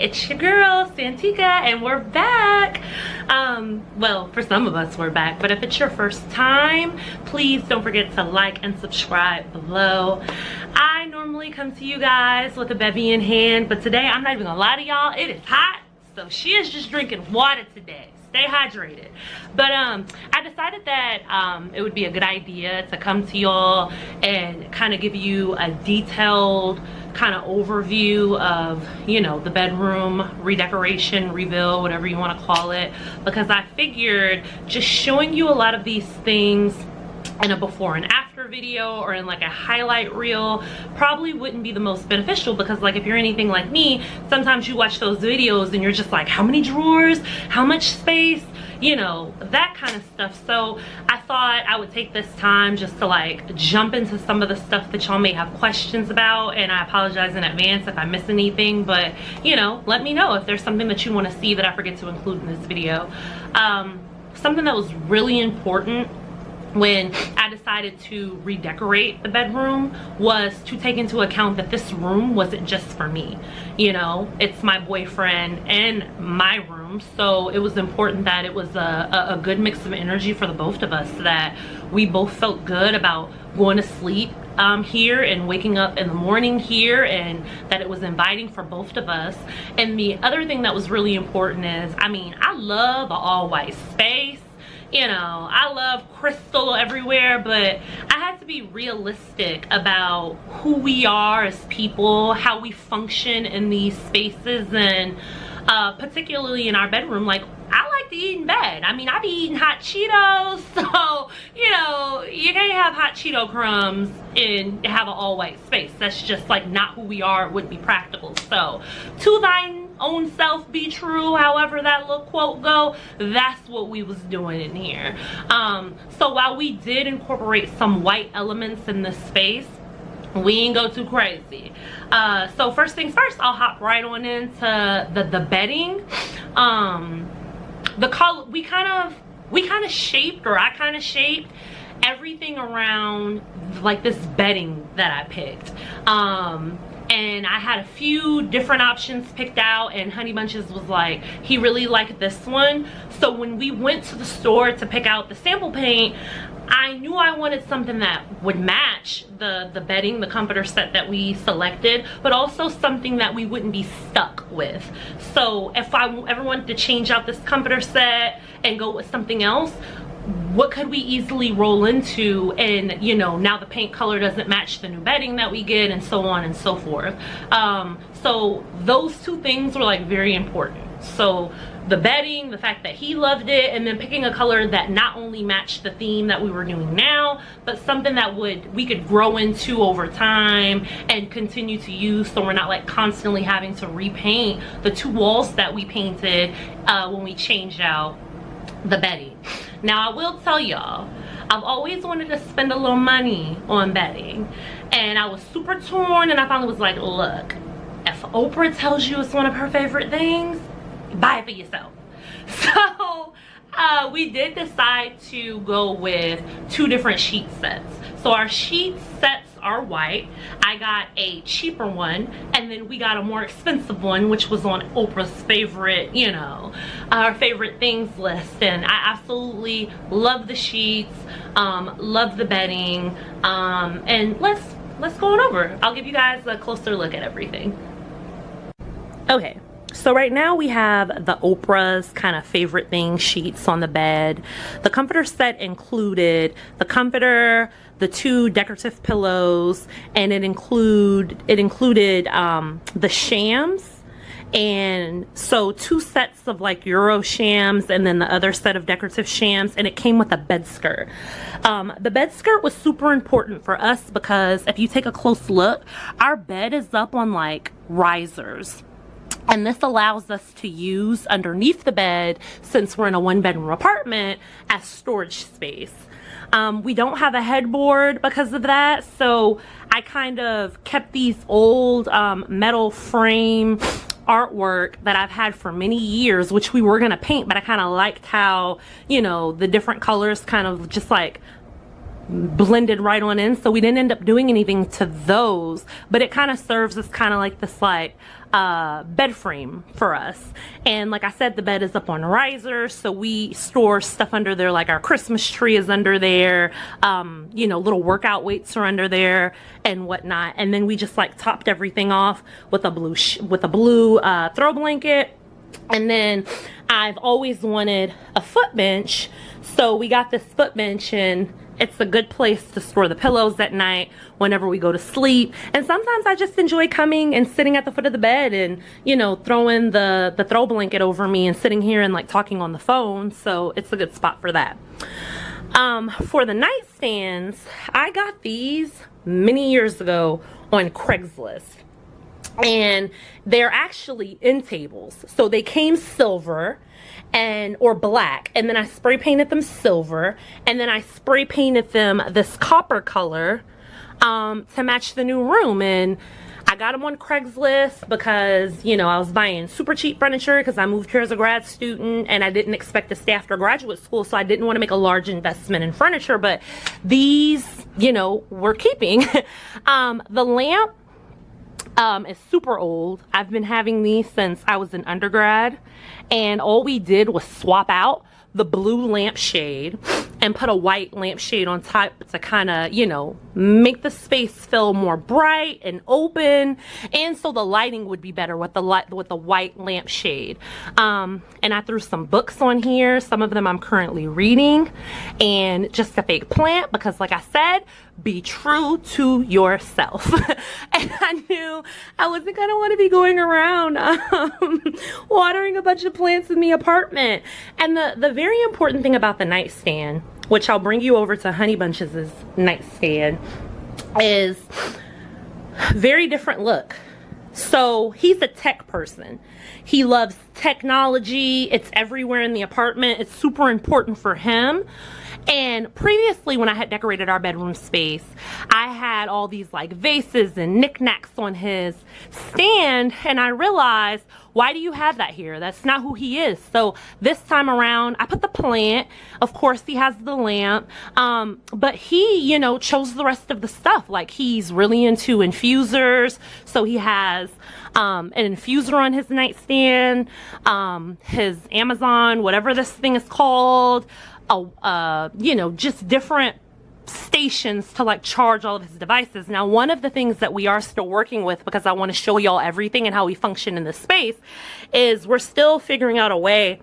it's your girl Santika, and we're back. Well, for some of us we're back, but if it's your first time, please don't forget to like and subscribe below. I normally come to you guys with a bevvie in hand, but today I'm not even gonna lie to y'all, it is hot, so she is just drinking water today. Stay hydrated. But I decided that it would be a good idea to come to y'all and kind of give you a detailed kind of overview of, you know, the bedroom redecoration, reveal, whatever you want to call it, because I figured just showing you a lot of these things in a before and after video or in like a highlight reel probably wouldn't be the most beneficial, because like if you're anything like me, sometimes you watch those videos and you're just like, how many drawers, how much space, you know, that kind of stuff. So I thought I would take this time just to like jump into some of the stuff that y'all may have questions about, and I apologize in advance if I miss anything, but you know, let me know if there's something that you want to see that I forget to include in this video. Something that was really important when I decided to redecorate the bedroom was to take into account that this room wasn't just for me. You know, it's my boyfriend and my room, so it was important that it was a good mix of energy for the both of us, that we both felt good about going to sleep here and waking up in the morning here, and that it was inviting for both of us. And the other thing that was really important is, I mean, I love an all white space. You know, I love crystal everywhere, but I had to be realistic about who we are as people, how we function in these spaces, and particularly in our bedroom. Like, I like to eat in bed. I mean, I be eating hot Cheetos, so, you know, you can't have hot Cheeto crumbs and have an all-white space. That's just, like, not who we are. It wouldn't be practical. So, to thine own self be true, however that little quote go, that's what we was doing in here. So while we did incorporate some white elements in this space, we ain't go too crazy. So first things first, I'll hop right on into the bedding. The color, we kind of shaped, or I kind of shaped everything around like this bedding that I picked. And I had a few different options picked out, and Honey Bunches was like, he really liked this one. So when we went to the store to pick out the sample paint, I knew I wanted something that would match the bedding, the comforter set that we selected, but also something that we wouldn't be stuck with. So if I ever wanted to change out this comforter set and go with something else, what could we easily roll into, and you know, now the paint color doesn't match the new bedding that we get, and so on and so forth. So those two things were like very important. So the bedding, the fact that he loved it, and then picking a color that not only matched the theme that we were doing now, but something that we could grow into over time and continue to use, so we're not like constantly having to repaint the two walls that we painted when we changed out the bedding. Now I will tell y'all, I've always wanted to spend a little money on bedding, and I was super torn, and I finally was like, look, if Oprah tells you it's one of her favorite things, buy it for yourself. So we did decide to go with two different sheet sets. So our sheet sets are white. I got a cheaper one, and then we got a more expensive one, which was on Oprah's favorite, you know, our favorite things list. And I absolutely love the sheets, love the bedding, and let's go on over. I'll give you guys a closer look at everything. Okay. So right now we have the Oprah's kind of favorite thing sheets on the bed. The comforter set included the comforter, the two decorative pillows, and it included the shams. And so two sets of like Euro shams, and then the other set of decorative shams, and it came with a bed skirt. The bed skirt was super important for us because if you take a close look, our bed is up on like risers. And this allows us to use underneath the bed, since we're in a one-bedroom apartment, as storage space. We don't have a headboard because of that, so I kind of kept these old metal frame artwork that I've had for many years, which we were gonna paint, but I kind of liked how, you know, the different colors kind of just like blended right on in, so we didn't end up doing anything to those, but it kind of serves as kind of like this like bed frame for us. And like I said, the bed is up on a riser, so we store stuff under there, like our Christmas tree is under there, you know, little workout weights are under there and whatnot. And then we just like topped everything off with a blue throw blanket. And then I've always wanted a foot bench, so we got this foot bench, and it's a good place to store the pillows at night whenever we go to sleep. And sometimes I just enjoy coming and sitting at the foot of the bed and, you know, throwing the throw blanket over me and sitting here and like talking on the phone. So it's a good spot for that. For the nightstands, I got these many years ago on Craigslist. And they're actually end tables. So they came silver or black, and then I spray painted them silver, and then I spray painted them this copper color to match the new room. And I got them on Craigslist because, you know, I was buying super cheap furniture because I moved here as a grad student and I didn't expect to stay after graduate school, so I didn't want to make a large investment in furniture. But these, you know, we're keeping. The lamp is super old. I've been having these since I was an undergrad, and all we did was swap out the blue lampshade and put a white lampshade on top to kind of, you know, make the space feel more bright and open, and so the lighting would be better with the white lampshade. And I threw some books on here. Some of them I'm currently reading, and just a fake plant because, like I said, be true to yourself. And I knew I wasn't gonna want to be going around watering a bunch of plants in the apartment. And the very important thing about the nightstand, which I'll bring you over to Honey Bunches' nightstand, is very different look. So he's a tech person. He loves technology. It's everywhere in the apartment. It's super important for him. And previously, when I had decorated our bedroom space, I had all these like vases and knickknacks on his stand, and I realized, why do you have that here? That's not who he is. So this time around, I put the plant. Of course, he has the lamp, but he, you know, chose the rest of the stuff. Like, he's really into infusers, so he has an infuser on his nightstand, his Amazon, whatever this thing is called, you know, just different stations to like charge all of his devices. Now, one of the things that we are still working with, because I want to show y'all everything and how we function in this space, is we're still figuring out a way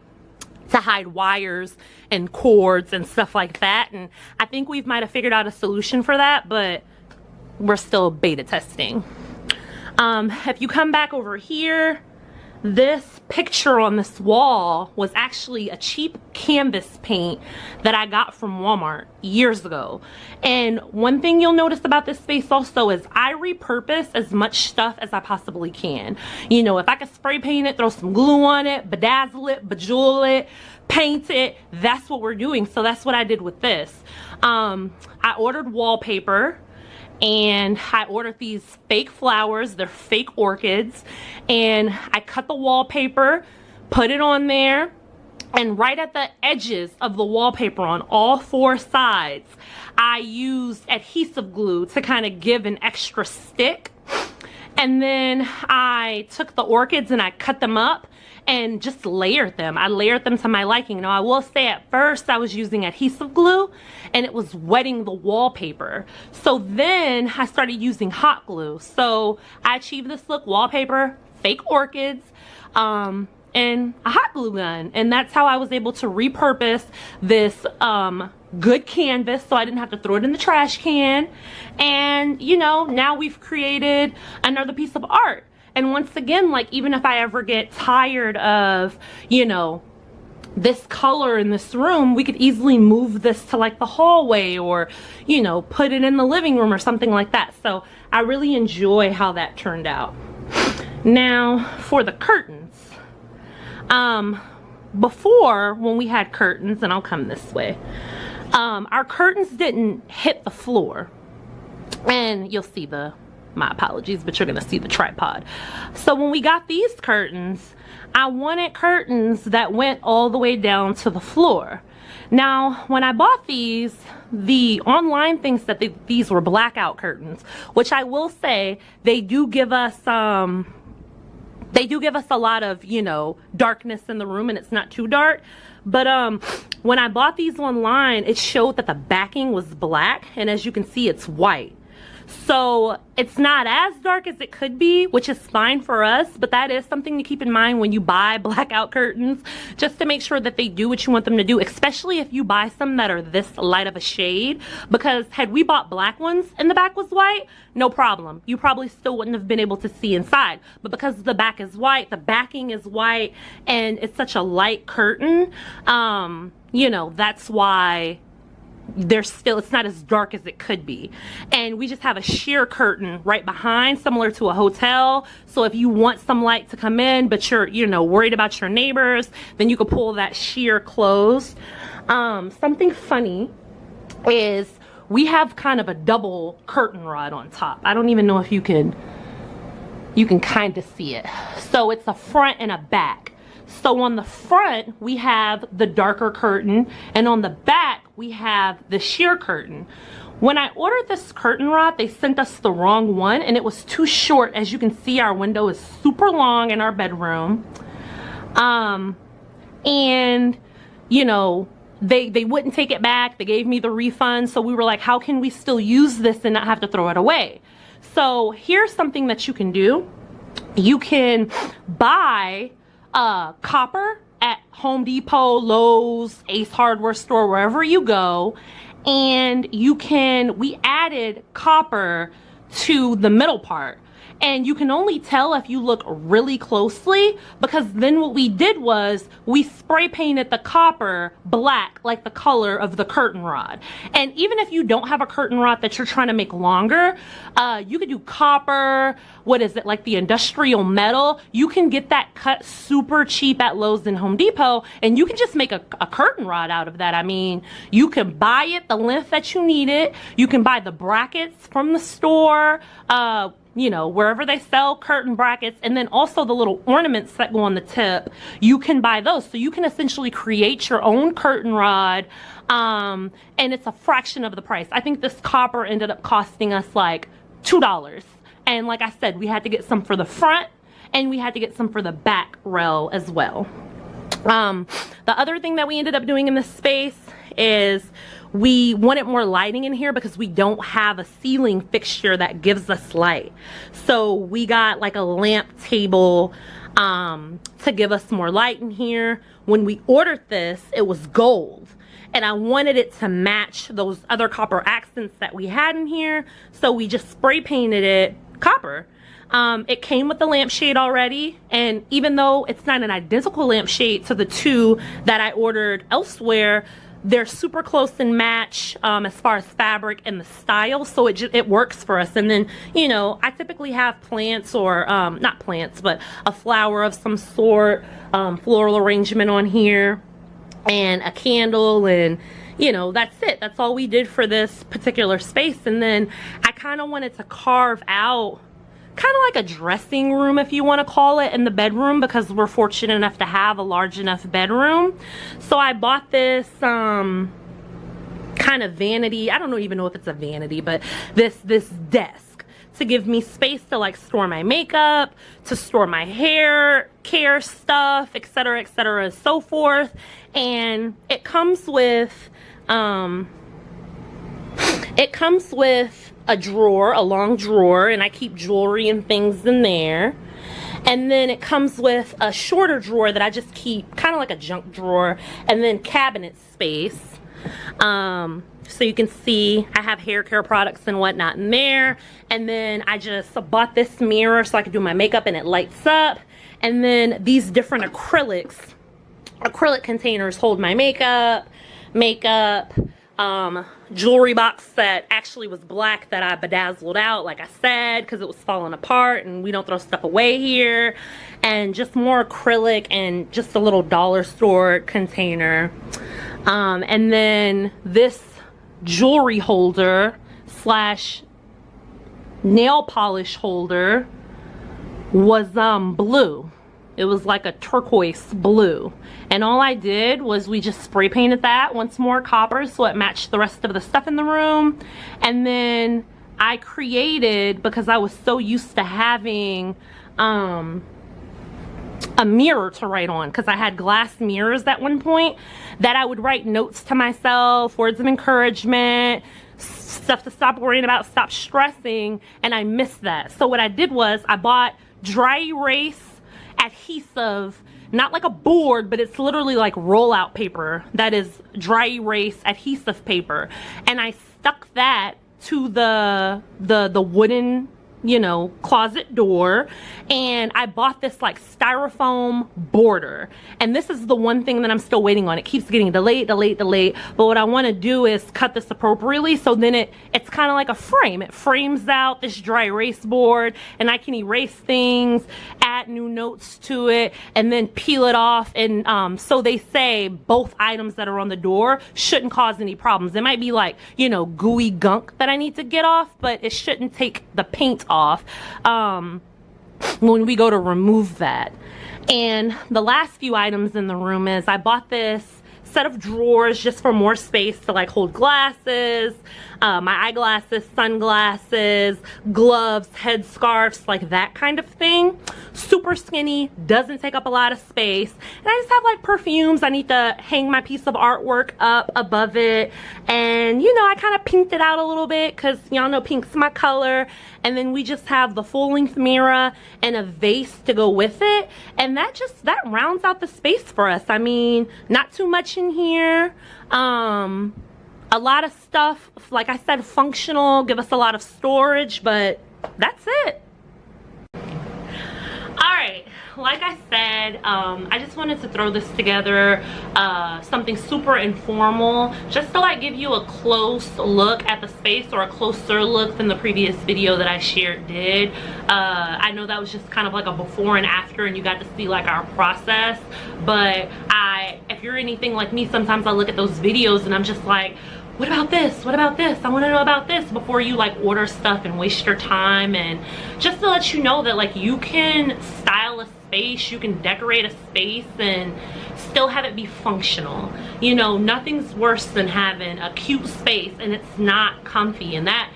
to hide wires and cords and stuff like that. And I think we might have figured out a solution for that, but we're still beta testing. If you come back over here, this picture on this wall was actually a cheap canvas paint that I got from Walmart years ago. And one thing you'll notice about this space also is I repurpose as much stuff as I possibly can. You know, if I could spray paint it, throw some glue on it, bedazzle it, bejewel it, paint it, that's what we're doing. So that's what I did with this. I ordered wallpaper, and I ordered these fake flowers. They're fake orchids, and I cut the wallpaper, put it on there, and right at the edges of the wallpaper on all four sides, I used adhesive glue to kind of give an extra stick. And then I took the orchids and I cut them up and just layered them. I layered them to my liking. Now, I will say at first I was using adhesive glue and it was wetting the wallpaper. So then I started using hot glue. So I achieved this look: wallpaper, fake orchids, and a hot glue gun. And that's how I was able to repurpose this good canvas, so I didn't have to throw it in the trash can. And, you know, now we've created another piece of art. And once again, like, even if I ever get tired of, you know, this color in this room, we could easily move this to like the hallway, or, you know, put it in the living room or something like that. So I really enjoy how that turned out. Now for the curtains. Before, when we had curtains, and I'll come this way, our curtains didn't hit the floor. And you'll see my apologies, but you're gonna see the tripod. So when we got these curtains, I wanted curtains that went all the way down to the floor. Now, when I bought these, the online thinks that these were blackout curtains, which I will say they do give us a lot of, you know, darkness in the room, and it's not too dark. But when I bought these online, it showed that the backing was black, and as you can see, it's white. So it's not as dark as it could be, which is fine for us, but that is something to keep in mind when you buy blackout curtains, just to make sure that they do what you want them to do, especially if you buy some that are this light of a shade, because had we bought black ones and the back was white, no problem. You probably still wouldn't have been able to see inside. But because the back is white, the backing is white, and it's such a light curtain, you know, that's why it's not as dark as it could be. And we just have a sheer curtain right behind, similar to a hotel. So if you want some light to come in, but you're, you know, worried about your neighbors, then you can pull that sheer closed. Something funny is we have kind of a double curtain rod on top. I don't even know if you can kind of see it. So it's a front and a back. So on the front, we have the darker curtain, and on the back, we have the sheer curtain. When I ordered this curtain rod, they sent us the wrong one, and it was too short. As you can see, our window is super long in our bedroom. And, you know, they wouldn't take it back. They gave me the refund, so we were like, how can we still use this and not have to throw it away? So here's something that you can do. You can buy copper at Home Depot, Lowe's, Ace Hardware store, wherever you go, and we added copper to the middle part. And you can only tell if you look really closely, because then what we did was we spray painted the copper black, like the color of the curtain rod. And even if you don't have a curtain rod that you're trying to make longer, you could do copper, what is it, like the industrial metal. You can get that cut super cheap at Lowe's and Home Depot, and you can just make a curtain rod out of that. I mean, you can buy it the length that you need it. You can buy the brackets from the store, you know, wherever they sell curtain brackets, and then also the little ornaments that go on the tip, you can buy those. So you can essentially create your own curtain rod, and it's a fraction of the price. I think this copper ended up costing us like $2. And like I said, we had to get some for the front, and we had to get some for the back rail as well. The other thing that we ended up doing in this space is we wanted more lighting in here because we don't have a ceiling fixture that gives us light. So we got like a lamp table to give us more light in here. When we ordered this, it was gold, and I wanted it to match those other copper accents that we had in here, so we just spray painted it copper. It came with the lampshade already, and even though it's not an identical lampshade to the two that I ordered elsewhere, they're super close and match as far as fabric and the style, so it works for us. And then, you know, I typically have plants, or not plants, but a flower of some sort, floral arrangement on here, and a candle, and you know, that's it. That's all we did for this particular space. And then I kind of wanted to carve out kind of like a dressing room, if you want to call it, in the bedroom, because we're fortunate enough to have a large enough bedroom. So I bought this kind of vanity, I don't even know if it's a vanity, but this desk to give me space to like store my makeup, to store my hair care stuff, etc., etc., and so forth. And it comes with a drawer, a long drawer, and I keep jewelry and things in there. And then it comes with a shorter drawer that I just keep kind of like a junk drawer, and then cabinet space. So you can see I have hair care products and whatnot in there. And then I just bought this mirror so I can do my makeup and it lights up. And then these different acrylic containers hold my makeup, jewelry box that actually was black that I bedazzled out, like I said, because it was falling apart, and we don't throw stuff away here. And just more acrylic, and just a little dollar store container. And then this jewelry holder slash nail polish holder was blue. It was like a turquoise blue. And all I did was we just spray painted that once more copper so it matched the rest of the stuff in the room. And then I created, because I was so used to having a mirror to write on, because I had glass mirrors at one point, that I would write notes to myself, words of encouragement, stuff to stop worrying about, stop stressing, and I missed that. So what I did was I bought dry erase adhesive, not like a board, but it's literally like rollout paper that is dry erase adhesive paper, and I stuck that to the wooden, you know, closet door. And I bought this like styrofoam border, and this is the one thing that I'm still waiting on. It keeps getting delayed. But what I want to do is cut this appropriately, so then it's kind of like a frame. It frames out this dry erase board, and I can erase things, add new notes to it, and then peel it off. And so they say both items that are on the door shouldn't cause any problems. It might be like, you know, gooey gunk that I need to get off, but it shouldn't take the paint off when we go to remove that. And the last few items in the room is I bought this set of drawers just for more space to like hold glasses, my eyeglasses, sunglasses, gloves, head scarves, like that kind of thing. Super skinny, doesn't take up a lot of space. And I just have like perfumes. I need to hang my piece of artwork up above it. And you know, I kind of pinked it out a little bit because y'all know pink's my color. And then we just have the full length mirror and a vase to go with it. And that rounds out the space for us. I mean, not too much in here. A lot of stuff, like I said, functional, give us a lot of storage, but that's it. Alright, like I said, I just wanted to throw this together, something super informal, just to like give you a close look at the space, or a closer look than the previous video that I did. I know that was just kind of like a before and after, and you got to see like our process, but if you're anything like me, sometimes I look at those videos and I'm just like, what about this? What about this? I want to know about this, before you like order stuff and waste your time. And just to let you know that like you can style a space, you can decorate a space and still have it be functional. You know, nothing's worse than having a cute space and it's not comfy, and that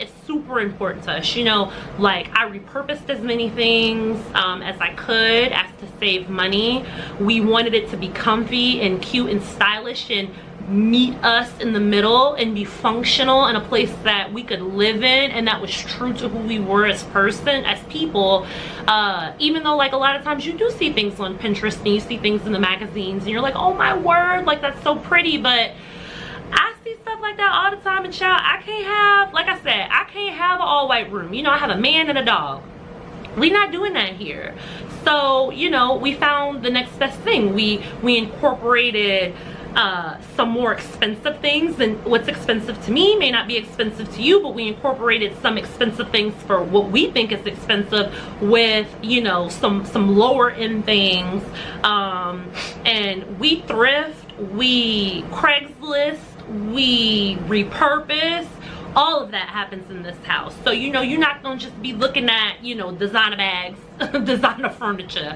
is super important to us. You know, like I repurposed as many things as I could, as to save money. We wanted it to be comfy and cute and stylish and meet us in the middle and be functional in a place that we could live in, and that was true to who we were as people. Even though like a lot of times you do see things on Pinterest and you see things in the magazines and you're like, oh my word, like that's so pretty, but I see stuff like that all the time. And child, I can't have, like I said, I can't have an all white room. You know, I have a man and a dog. We're not doing that here. So, you know, we found the next best thing. We incorporated some more expensive things, and what's expensive to me may not be expensive to you, but we incorporated some expensive things for what we think is expensive with, you know, some lower end things. And we thrift, we Craigslist, we repurpose. All of that happens in this house. So, you know, you're not gonna just be looking at, you know, designer bags, designer furniture,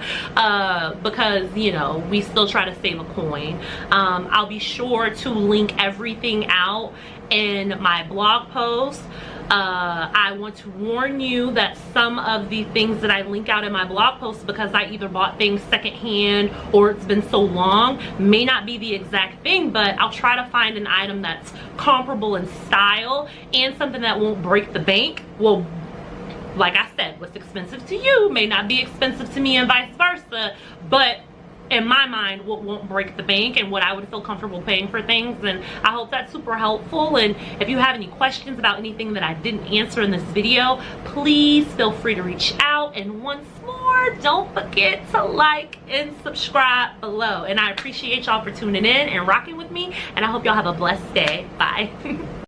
because, you know, we still try to save a coin. I'll be sure to link everything out in my blog post. I want to warn you that some of the things that I link out in my blog post, because I either bought things secondhand or it's been so long, may not be the exact thing, but I'll try to find an item that's comparable in style and something that won't break the bank. Well, like I said, what's expensive to you may not be expensive to me and vice versa, but in my mind, what won't break the bank and what I would feel comfortable paying for things. And I hope that's super helpful. And if you have any questions about anything that I didn't answer in this video, please feel free to reach out. And once more, don't forget to like and subscribe below. And I appreciate y'all for tuning in and rocking with me, and I hope y'all have a blessed day. Bye.